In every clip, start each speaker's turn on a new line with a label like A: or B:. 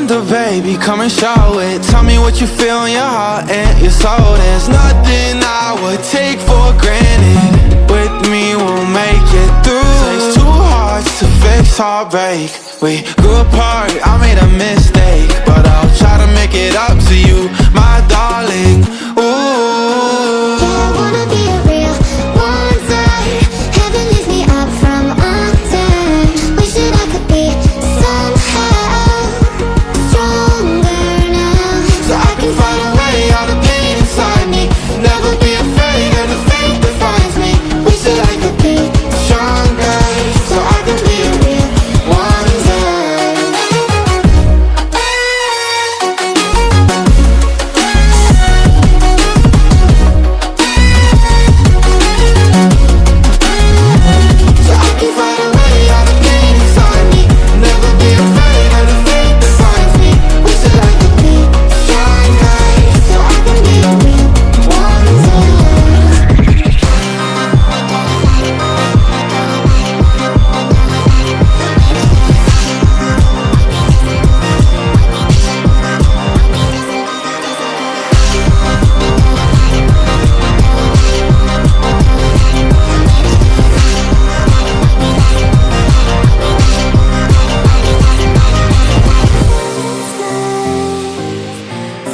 A: wonder, baby, come and show it. Tell me what you feel in your heart and your soul. There's nothing I would take for granted. With me, we'll make it through. Takes two hearts to fix heartbreak. We grew apart, I made a mistake, but I'll try to make it up to you, my darling. Ooh,
B: yeah, I wanna be a real one day. Heaven lifts me up from under. Wishing I could be somehow stronger now,
A: so I can find a way out of pain inside me. Never be afraid of the fate that finds me.
B: wish that I could be
A: Stronger, so I can be a real one day. So I can find a way out of pain inside me. Never be afraid of the fate that finds me.
B: wish that I could be stronger, so I can be a real one day.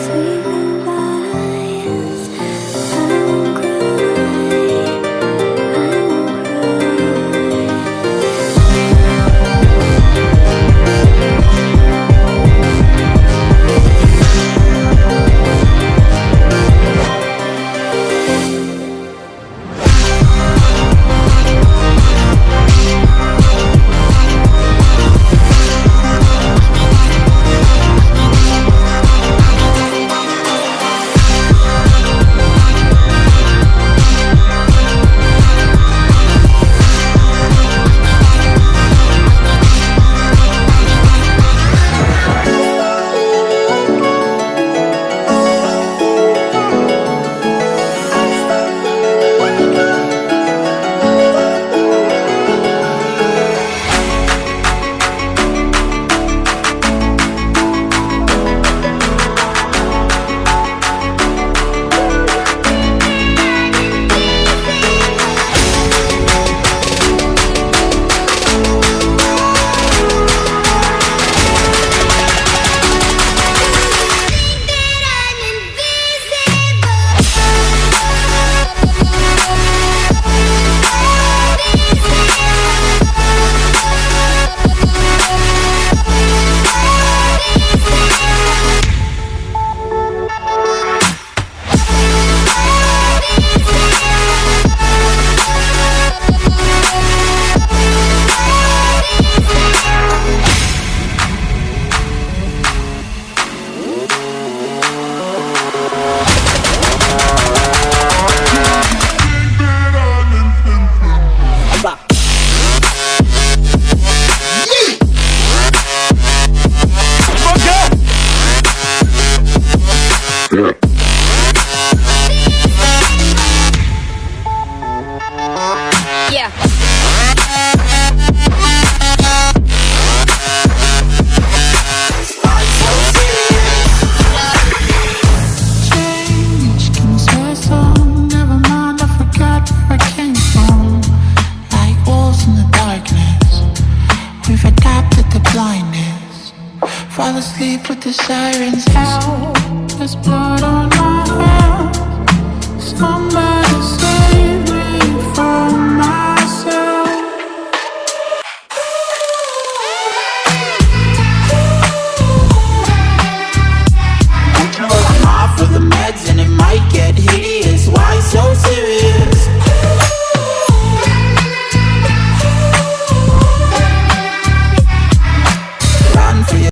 B: Sweet goodbyes, I won't cry, I won't
C: Yeah.
D: Change, can you say so? Never mind, I forgot where I came from. Like wolves in the darkness, we've adapted to blindness. Fall asleep with the sirens out. There's blood on my hands. Somebody